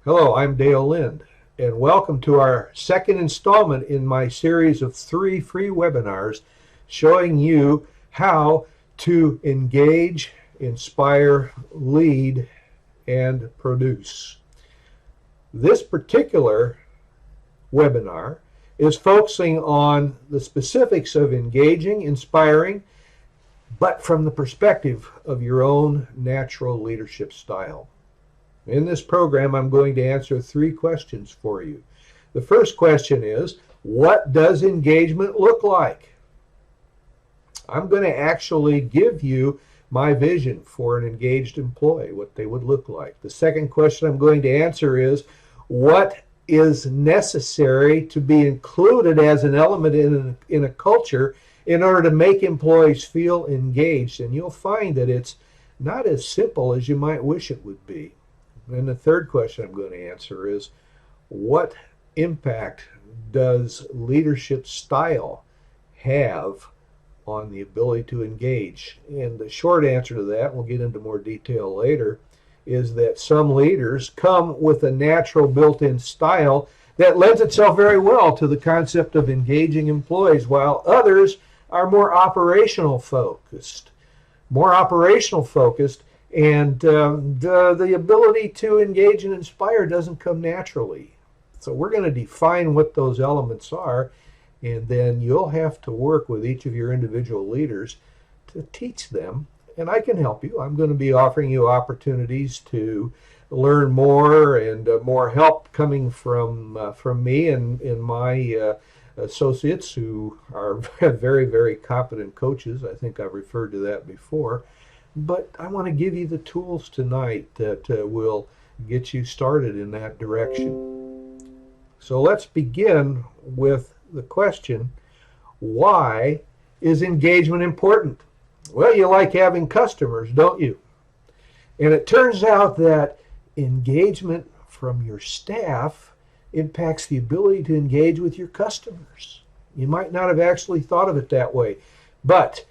Hello, I'm Dale Lind, and welcome to our second installment in my series of 3 free webinars showing you how to engage, inspire, lead, and produce. This particular webinar is focusing on the specifics of engaging, inspiring, but from the perspective of your own natural leadership style. In this program, I'm going to answer 3 questions for you. The first question is, what does engagement look like? I'm going to actually give you my vision for an engaged employee, what they would look like. The second question I'm going to answer is, what is necessary to be included as an element in a culture in order to make employees feel engaged? And you'll find that it's not as simple as you might wish it would be. And the third question I'm going to answer is, what impact does leadership style have on the ability to engage? And the short answer to that, we'll get into more detail later, is that some leaders come with a natural built-in style that lends itself very well to the concept of engaging employees, while others are more operational focused. And the ability to engage and inspire doesn't come naturally. So we're going to define what those elements are, and then you'll have to work with each of your individual leaders to teach them, and I can help you. I'm going to be offering you opportunities to learn more, and more help coming from me and my associates, who are very, very competent coaches. I think I've referred to that before. But I want to give you the tools tonight that will get you started in that direction. So let's begin with the question, why is engagement important? Well, you like having customers, don't you? And it turns out that engagement from your staff impacts the ability to engage with your customers. You might not have actually thought of it that way, but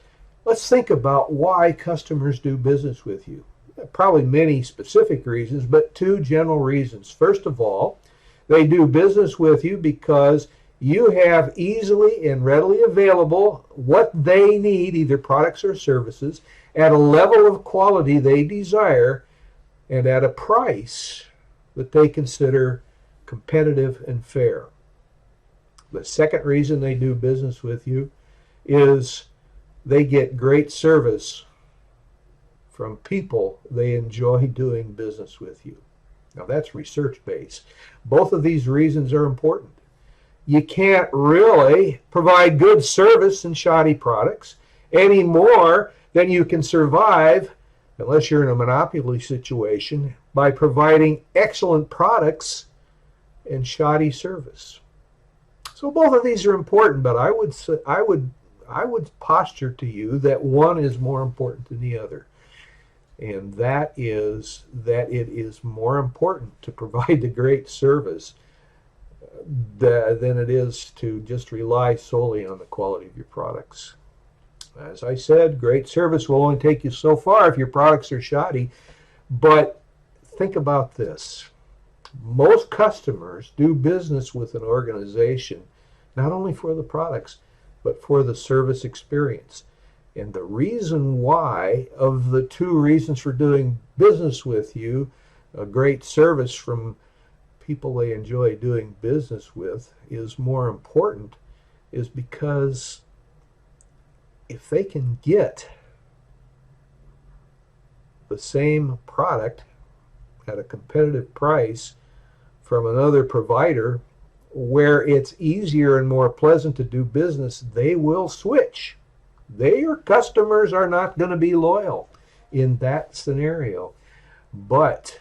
let's think about why customers do business with you. Probably many specific reasons, but 2 general reasons. First of all, they do business with you because you have easily and readily available what they need, either products or services, at a level of quality they desire and at a price that they consider competitive and fair. The second reason they do business with you is they get great service from people they enjoy doing business with you. Now that's research-based. Both of these reasons are important. You can't really provide good service and shoddy products any more than you can survive, unless you're in a monopoly situation, by providing excellent products and shoddy service. So both of these are important, but I would posture to you that one is more important than the other. And that is that it is more important to provide the great service than it is to just rely solely on the quality of your products. As I said, great service will only take you so far if your products are shoddy. But think about this. Most customers do business with an organization not only for the products, but for the service experience. And the reason why, of the 2 reasons for doing business with you, a great service from people they enjoy doing business with is more important, is because if they can get the same product at a competitive price from another provider where it's easier and more pleasant to do business, they will switch. Their customers are not going to be loyal in that scenario. But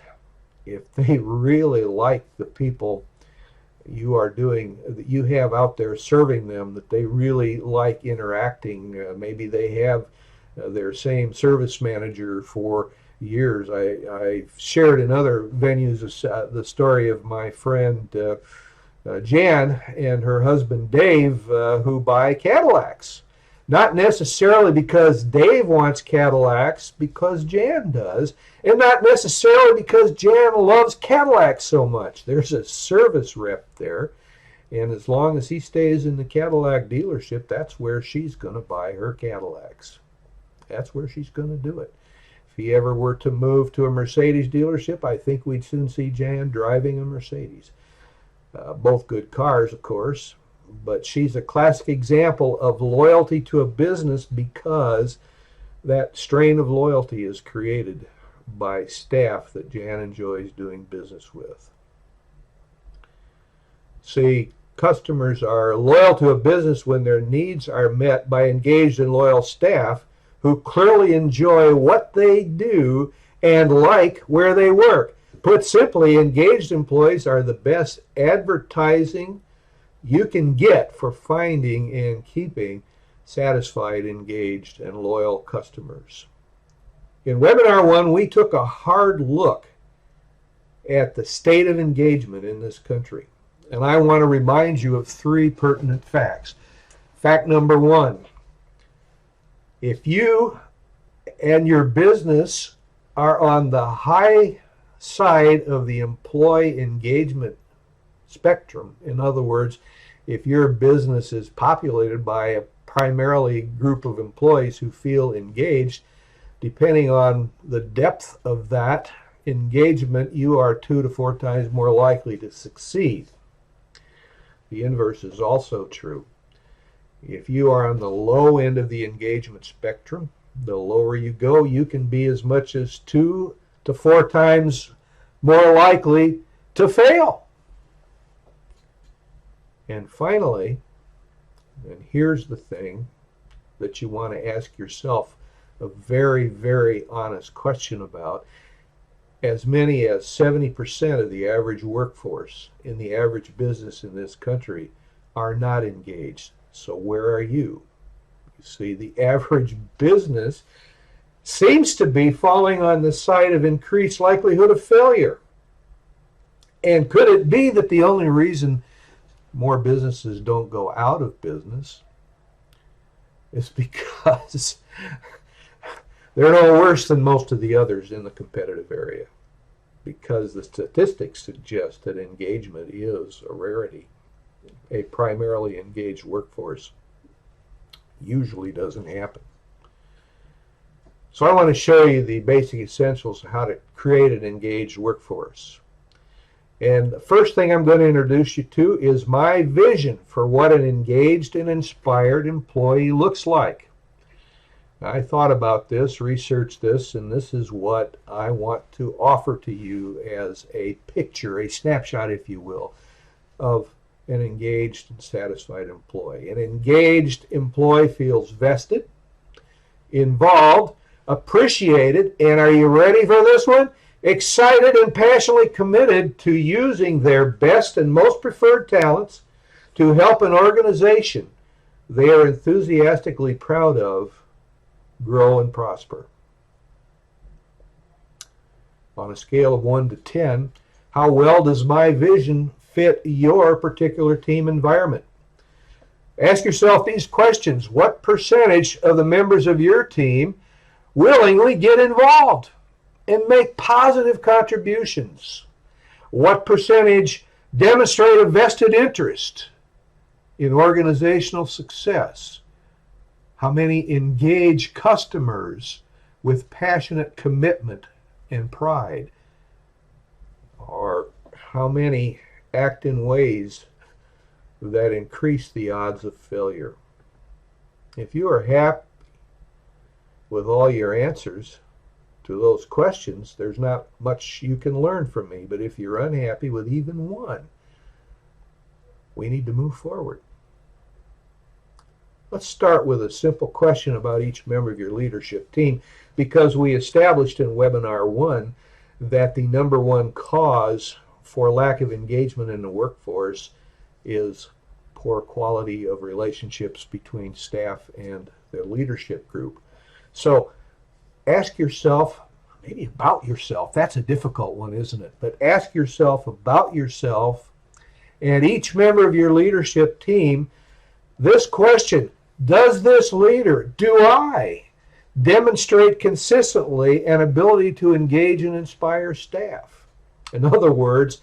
if they really like the people you are doing, that you have out there serving them, that they really like interacting, maybe they have their same service manager for years. I shared in other venues the story of my friend Jan and her husband Dave, who buy Cadillacs. Not necessarily because Dave wants Cadillacs, because Jan does, and not necessarily because Jan loves Cadillacs so much. There's a service rep there, and as long as he stays in the Cadillac dealership, that's where she's going to buy her Cadillacs. That's where she's going to do it. If he ever were to move to a Mercedes dealership, I think we'd soon see Jan driving a Mercedes. Both good cars, of course, but she's a classic example of loyalty to a business because that strain of loyalty is created by staff that Jan enjoys doing business with. See, customers are loyal to a business when their needs are met by engaged and loyal staff who clearly enjoy what they do and like where they work. Put simply, engaged employees are the best advertising you can get for finding and keeping satisfied, engaged, and loyal customers. In Webinar 1, we took a hard look at the state of engagement in this country. And I want to remind you of 3 pertinent facts. Fact number 1, if you and your business are on the high side of the employee engagement spectrum, in other words, if your business is populated by a primarily group of employees who feel engaged, depending on the depth of that engagement, you are 2 to 4 times more likely to succeed. The inverse is also true. If you are on the low end of the engagement spectrum, the lower you go, you can be as much as 2 to 4 times more likely to fail. And finally, and here's the thing that you want to ask yourself a very, very honest question about, as many as 70% of the average workforce in the average business in this country are not engaged. So where are you? You see, the average business seems to be falling on the side of increased likelihood of failure. And could it be that the only reason more businesses don't go out of business is because they're no worse than most of the others in the competitive area? Because the statistics suggest that engagement is a rarity. A primarily engaged workforce usually doesn't happen. So I want to show you the basic essentials of how to create an engaged workforce. And the first thing I'm going to introduce you to is my vision for what an engaged and inspired employee looks like. I thought about this, researched this, and this is what I want to offer to you as a picture, a snapshot, if you will, of an engaged and satisfied employee. An engaged employee feels vested, involved, appreciated, and are you ready for this one? Excited and passionately committed to using their best and most preferred talents to help an organization they are enthusiastically proud of grow and prosper. On a scale of 1 to 10, how well does my vision fit your particular team environment? Ask yourself these questions. What percentage of the members of your team willingly get involved and make positive contributions? What percentage demonstrate a vested interest in organizational success? How many engage customers with passionate commitment and pride? Or how many act in ways that increase the odds of failure? If you are happy with all your answers to those questions, there's not much you can learn from me. But if you're unhappy with even one, we need to move forward. Let's start with a simple question about each member of your leadership team, because we established in Webinar 1 that the number one cause for lack of engagement in the workforce is poor quality of relationships between staff and their leadership group. So ask yourself, maybe about yourself. That's a difficult one, isn't it? But ask yourself about yourself and each member of your leadership team this question: Does this leader, do I demonstrate consistently an ability to engage and inspire staff? In other words,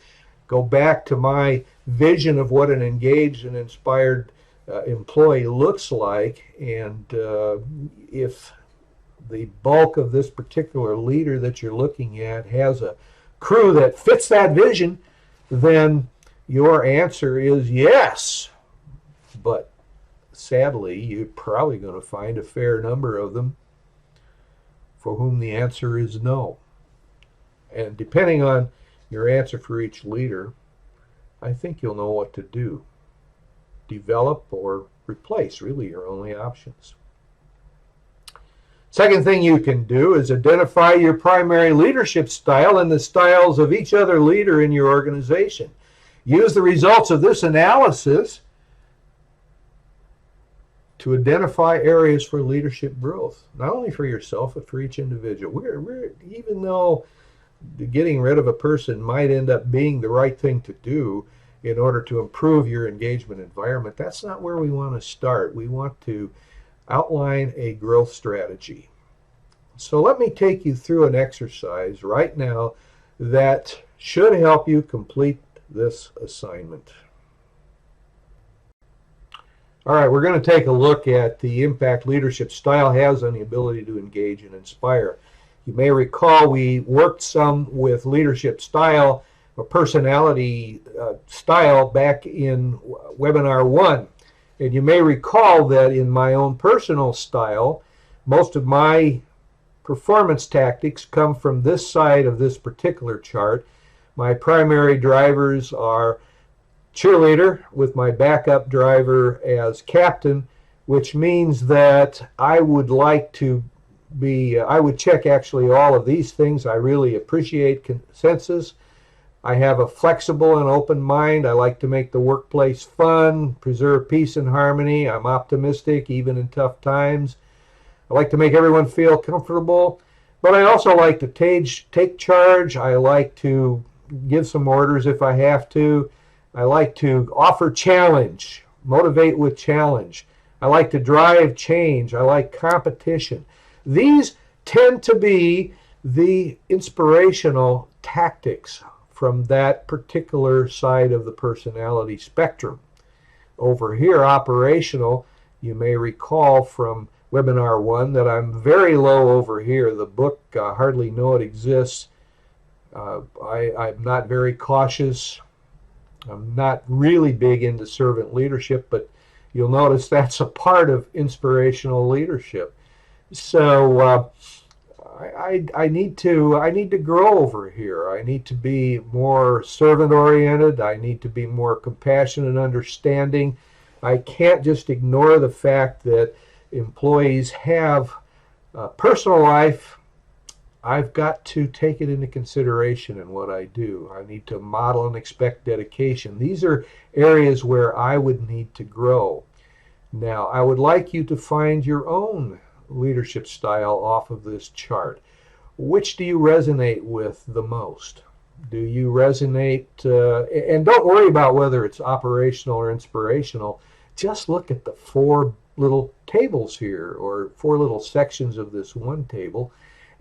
go back to my vision of what an engaged and inspired employee looks like, and if the bulk of this particular leader that you're looking at has a crew that fits that vision, then your answer is yes. But sadly, you're probably going to find a fair number of them for whom the answer is no. And depending on your answer for each leader, I think you'll know what to do. Develop or replace, really your only options. Second thing you can do is identify your primary leadership style and the styles of each other leader in your organization. Use the results of this analysis to identify areas for leadership growth, not only for yourself, but for each individual. We're even though getting rid of a person might end up being the right thing to do in order to improve your engagement environment, that's not where we want to start. We want to outline a growth strategy. So let me take you through an exercise right now that should help you complete this assignment. All right, we're going to take a look at the impact leadership style has on the ability to engage and inspire. You may recall we worked some with leadership style or personality style back in webinar 1. And you may recall that in my own personal style, most of my performance tactics come from this side of this particular chart. My primary drivers are cheerleader with my backup driver as captain, which means that I would like to be, I would check actually all of these things. I really appreciate consensus. I have a flexible and open mind. I like to make the workplace fun, preserve peace and harmony. I'm optimistic even in tough times. I like to make everyone feel comfortable, but I also like to take charge. I like to give some orders if I have to. I like to offer challenge, motivate with challenge. I like to drive change. I like competition. These tend to be the inspirational tactics from that particular side of the personality spectrum. Over here, operational, you may recall from webinar 1 that I'm very low over here. The book, Hardly Know It Exists. I'm not very cautious. I'm not really big into servant leadership, but you'll notice that's a part of inspirational leadership. So I need to grow over here. I need to be more servant oriented. I need to be more compassionate and understanding. I can't just ignore the fact that employees have a personal life. I've got to take it into consideration in what I do. I need to model and expect dedication. These are areas where I would need to grow. Now, I would like you to find your own leadership style off of this chart. Which do you resonate with the most? Do you resonate, and don't worry about whether it's operational or inspirational, just look at the 4 little tables here, or 4 little sections of this one table,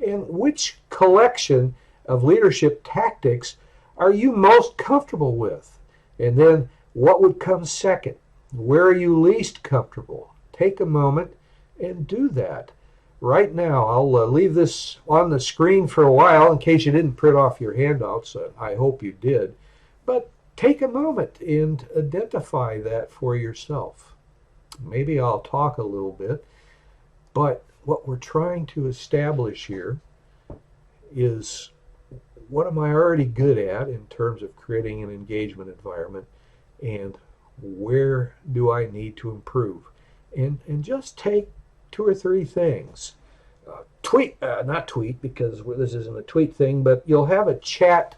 and which collection of leadership tactics are you most comfortable with? And then what would come second? Where are you least comfortable? Take a moment and do that. Right now, I'll leave this on the screen for a while in case you didn't print off your handouts. I hope you did. But take a moment and identify that for yourself. Maybe I'll talk a little bit, but what we're trying to establish here is what am I already good at in terms of creating an engagement environment, and where do I need to improve? And just take 2 or 3 things. Not tweet, because this isn't a tweet thing, but you'll have a chat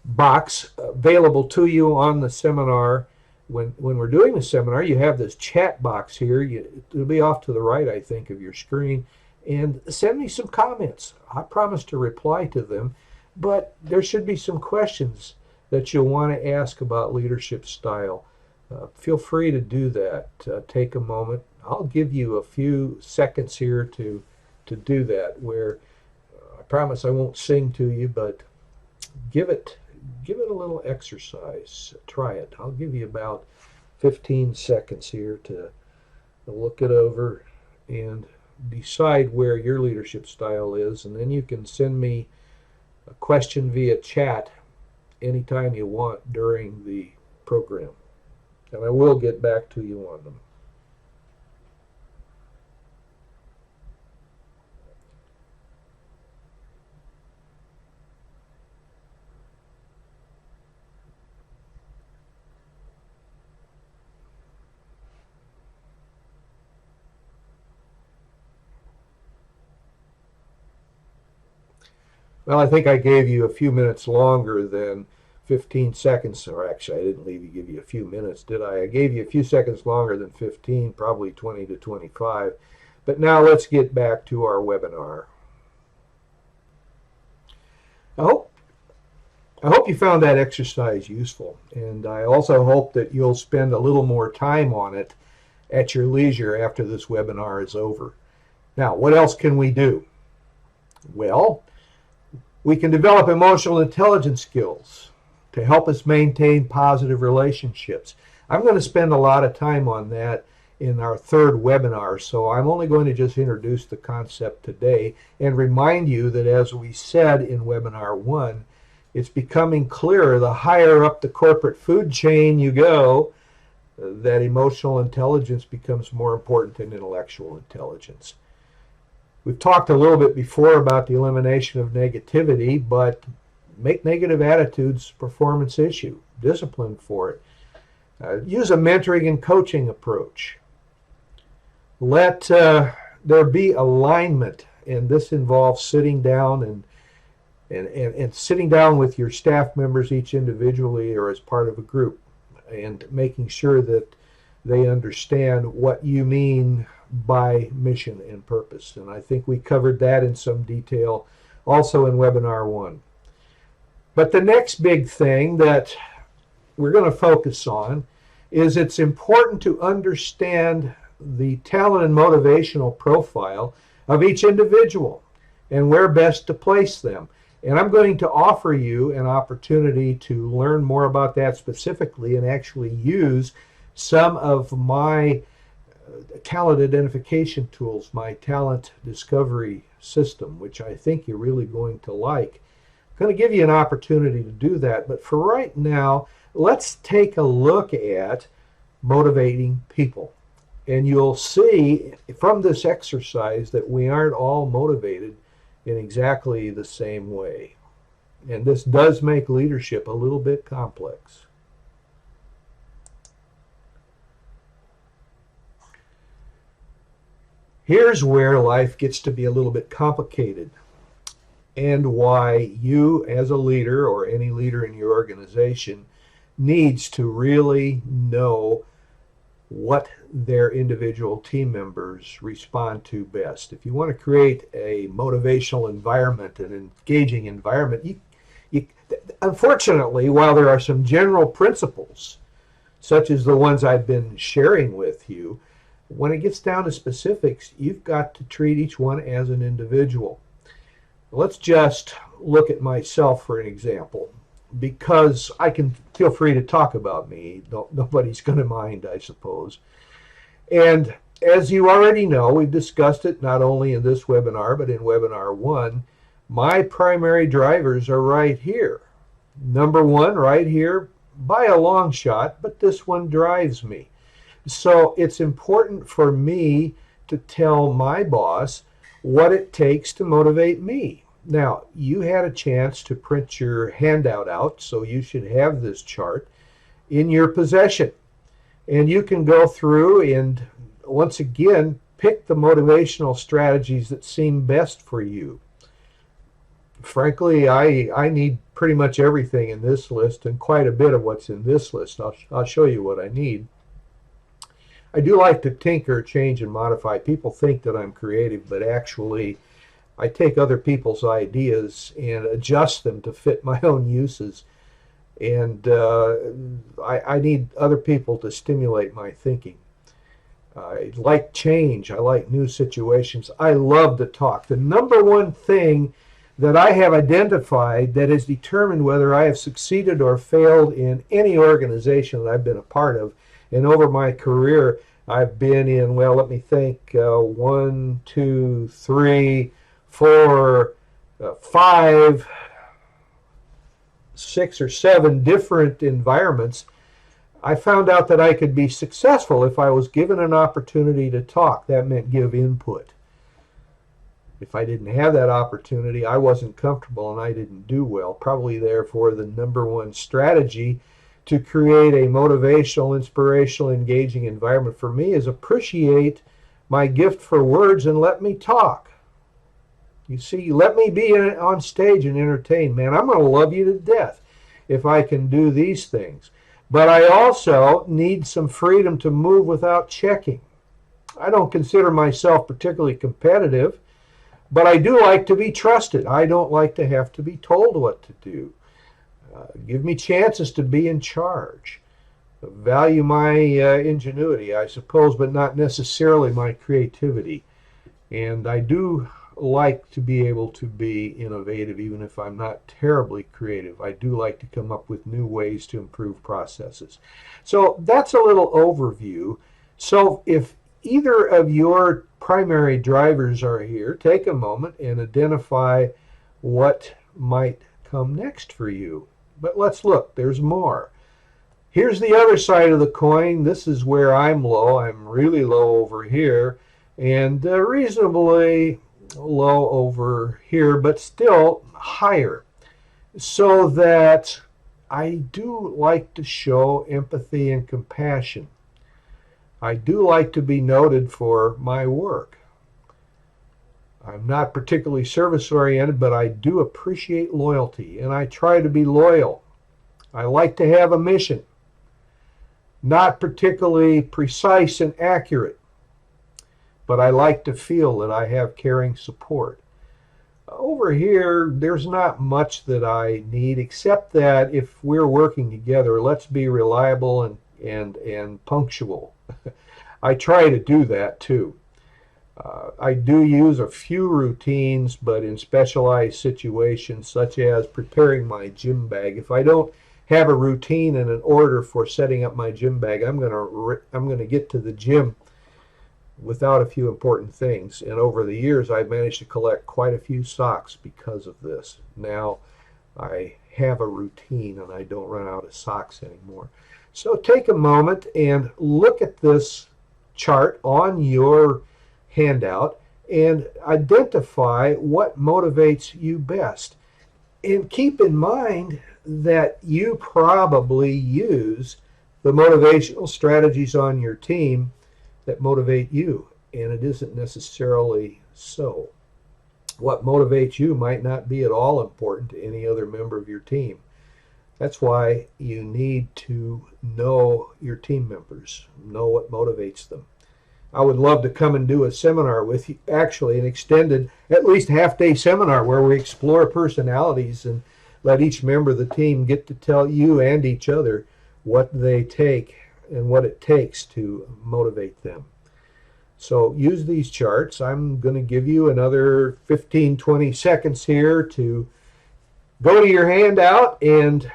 box available to you on the seminar. When we're doing the seminar, you have this chat box here. It'll be off to the right, I think, of your screen. And send me some comments. I promise to reply to them. But there should be some questions that you'll want to ask about leadership style. Feel free to do that. Take a moment, I'll give you a few seconds here to do that, where I promise I won't sing to you, but give it a little exercise. Try it. I'll give you about 15 seconds here to look it over and decide where your leadership style is, and then you can send me a question via chat anytime you want during the program, and I will get back to you on them. Well, I think I gave you a few minutes longer than 15 seconds, or actually, I didn't give you a few minutes, did I? I gave you a few seconds longer than 15, probably 20 to 25. But now let's get back to our webinar. I hope you found that exercise useful, and I also hope that you'll spend a little more time on it at your leisure after this webinar is over. Now, what else can we do? Well, we can develop emotional intelligence skills to help us maintain positive relationships. I'm going to spend a lot of time on that in our third webinar, so I'm only going to just introduce the concept today and remind you that, as we said in webinar 1, it's becoming clearer the higher up the corporate food chain you go, that emotional intelligence becomes more important than intellectual intelligence. We've talked a little bit before about the elimination of negativity, but make negative attitudes a performance issue. Discipline for it. Use a mentoring and coaching approach. Let there be alignment, and this involves sitting down and sitting down with your staff members, each individually or as part of a group, and making sure that they understand what you mean by mission and purpose. And I think we covered that in some detail also in webinar 1. But the next big thing that we're going to focus on is it's important to understand the talent and motivational profile of each individual and where best to place them. And I'm going to offer you an opportunity to learn more about that specifically and actually use some of my talent identification tools, my talent discovery system, which I think you're really going to like. I'm going to give you an opportunity to do that, but for right now, let's take a look at motivating people. And you'll see from this exercise that we aren't all motivated in exactly the same way. And this does make leadership a little bit complex. Here's where life gets to be a little bit complicated, and why you as a leader or any leader in your organization needs to really know what their individual team members respond to best. If you want to create a motivational environment, an engaging environment, unfortunately, while there are some general principles, such as the ones I've been sharing with you, when it gets down to specifics, you've got to treat each one as an individual. Let's just look at myself for an example, because I can feel free to talk about me. Nobody's going to mind, I suppose. And as you already know, we've discussed it not only in this webinar, but in webinar 1, my primary drivers are right here. Number 1 right here by a long shot, but this one drives me. So it's important for me to tell my boss what it takes to motivate me. Now, you had a chance to print your handout out, so you should have this chart in your possession. And you can go through and, once again, pick the motivational strategies that seem best for you. Frankly, I need pretty much everything in this list, and quite a bit of what's in this list. I'll show you what I need. I do like to tinker, change, and modify. People think that I'm creative, but actually I take other people's ideas and adjust them to fit my own uses. And I need other people to stimulate my thinking. I like change. I like new situations. I love to talk. The number one thing that I have identified that has determined whether I have succeeded or failed in any organization that I've been a part of, and over my career, I've been in, well, let me think, one, two, three, four, five, six or seven different environments. I found out that I could be successful if I was given an opportunity to talk. That meant give input. If I didn't have that opportunity, I wasn't comfortable and I didn't do well. Probably therefore the number one strategy to create a motivational, inspirational, engaging environment for me is appreciate my gift for words and let me talk. You see, let me be on stage and entertain. Man, I'm going to love you to death if I can do these things. But I also need some freedom to move without checking. I don't consider myself particularly competitive, but I do like to be trusted. I don't like to have to be told what to do. Give me chances to be in charge. Value my ingenuity, I suppose, but not necessarily my creativity. And I do like to be able to be innovative, even if I'm not terribly creative. I do like to come up with new ways to improve processes. So that's a little overview. So if either of your primary drivers are here, take a moment and identify what might come next for you. But let's look, there's more. Here's the other side of the coin. This is where I'm low. I'm really low over here and reasonably low over here, but still higher. So that I do like to show empathy and compassion. I do like to be noted for my work. I'm not particularly service oriented, but I do appreciate loyalty and I try to be loyal. I like to have a mission. Not particularly precise and accurate, but I like to feel that I have caring support. Over here, there's not much that I need, except that if we're working together, let's be reliable and punctual. I try to do that too. I do use a few routines, but in specialized situations, such as preparing my gym bag. If I don't have a routine and an order for setting up my gym bag, I'm going to get to the gym without a few important things. And over the years, I've managed to collect quite a few socks because of this. Now I have a routine and I don't run out of socks anymore. So take a moment and look at this chart on your handout and identify what motivates you best. And keep in mind that you probably use the motivational strategies on your team that motivate you, and it isn't necessarily so. What motivates you might not be at all important to any other member of your team. That's why you need to know your team members, know what motivates them. I would love to come and do a seminar with you, actually an extended, at least half-day seminar where we explore personalities and let each member of the team get to tell you and each other what they take and what it takes to motivate them. So use these charts. I'm going to give you another 15-20 seconds here to go to your handout and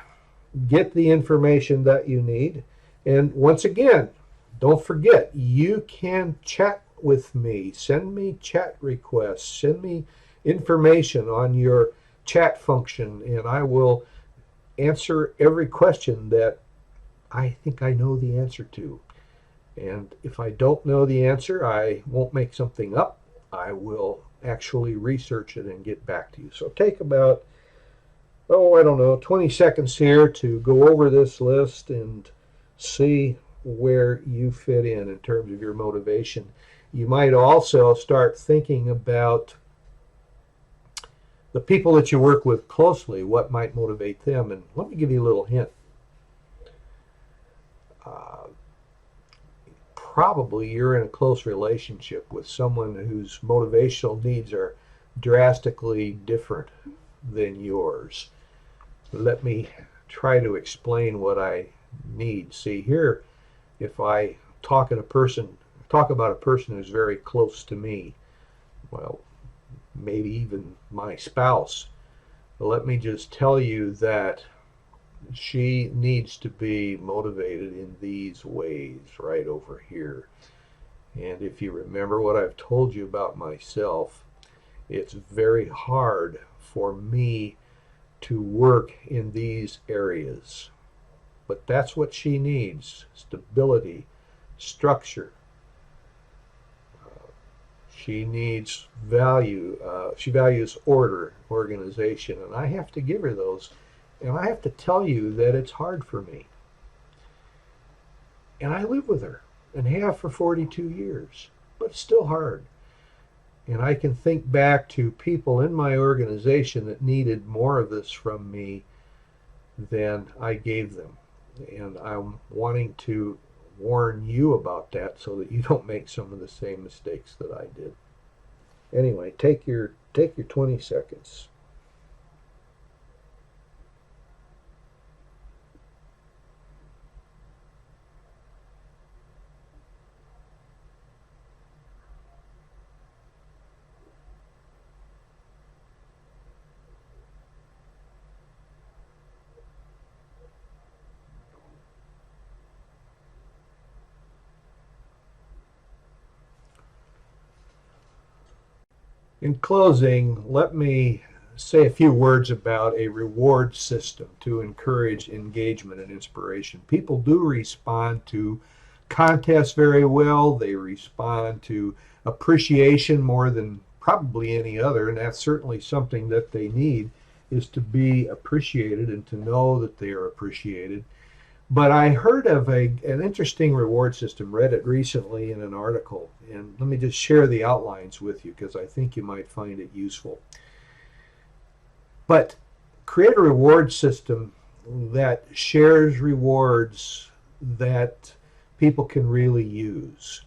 get the information that you need. And once again, don't forget, you can chat with me. Send me chat requests. Send me information on your chat function, and I will answer every question that I think I know the answer to. And if I don't know the answer, I won't make something up. I will actually research it and get back to you. So take about, 20 seconds here to go over this list and see where you fit in terms of your motivation. You might also start thinking about the people that you work with closely, what might motivate them. And let me give you a little hint. Probably you're in a close relationship with someone whose motivational needs are drastically different than yours. Let me try to explain what I need. See here, if I talk at a person talk about a person who's very close to me, well, maybe even my spouse. But let me just tell you that she needs to be motivated in these ways right over here. And if you remember what I've told you about myself, it's very hard for me to work in these areas. But that's what she needs: stability, structure. She needs value. She values order, organization, and I have to give her those. And I have to tell you that it's hard for me. And I live with her and have for 42 years, but it's still hard. And I can think back to people in my organization that needed more of this from me than I gave them. And I'm wanting to warn you about that so that you don't make some of the same mistakes that I did. Anyway, take your 20 seconds. In closing, let me say a few words about a reward system to encourage engagement and inspiration. People do respond to contests very well. They respond to appreciation more than probably any other, and that's certainly something that they need, is to be appreciated and to know that they are appreciated. But I heard of an interesting reward system, read it recently in an article, and let me just share the outlines with you because I think you might find it useful. But create a reward system that shares rewards that people can really use.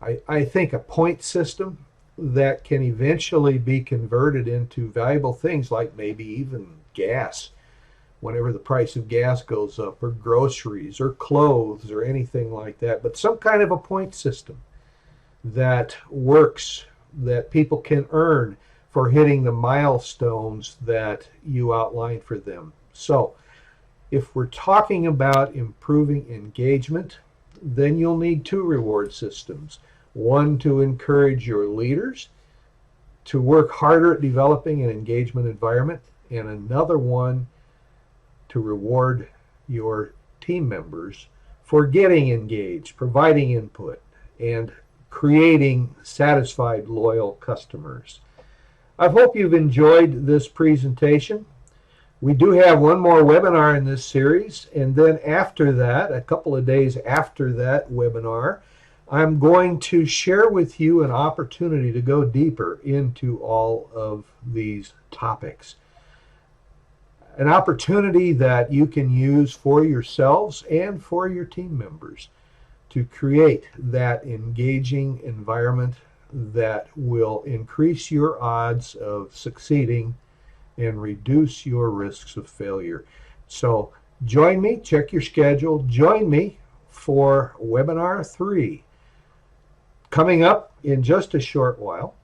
I think a point system that can eventually be converted into valuable things like maybe even gas whenever the price of gas goes up, or groceries, or clothes, or anything like that. But some kind of a point system that works, that people can earn for hitting the milestones that you outline for them. So, if we're talking about improving engagement, then you'll need two reward systems. One to encourage your leaders to work harder at developing an engagement environment, and another one to reward your team members for getting engaged, providing input, and creating satisfied, loyal customers. I hope you've enjoyed this presentation. We do have one more webinar in this series, and then after that, a couple of days after that webinar, I'm going to share with you an opportunity to go deeper into all of these topics. An opportunity that you can use for yourselves and for your team members to create that engaging environment that will increase your odds of succeeding and reduce your risks of failure. So join me, check your schedule, join me for webinar 3 coming up in just a short while,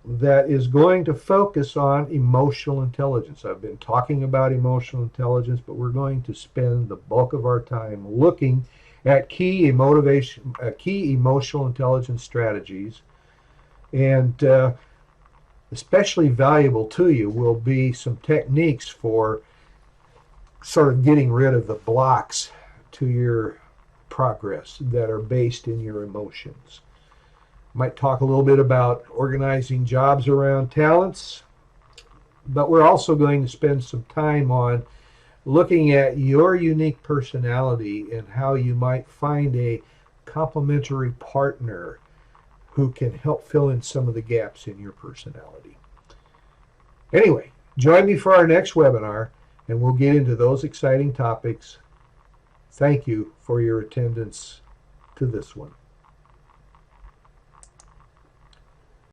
that is going to focus on emotional intelligence. I've been talking about emotional intelligence, but we're going to spend the bulk of our time looking at key emotional intelligence strategies. And especially valuable to you will be some techniques for sort of getting rid of the blocks to your progress that are based in your emotions. Might talk a little bit about organizing jobs around talents, but we're also going to spend some time on looking at your unique personality and how you might find a complementary partner who can help fill in some of the gaps in your personality. Anyway, join me for our next webinar, and we'll get into those exciting topics. Thank you for your attendance to this one.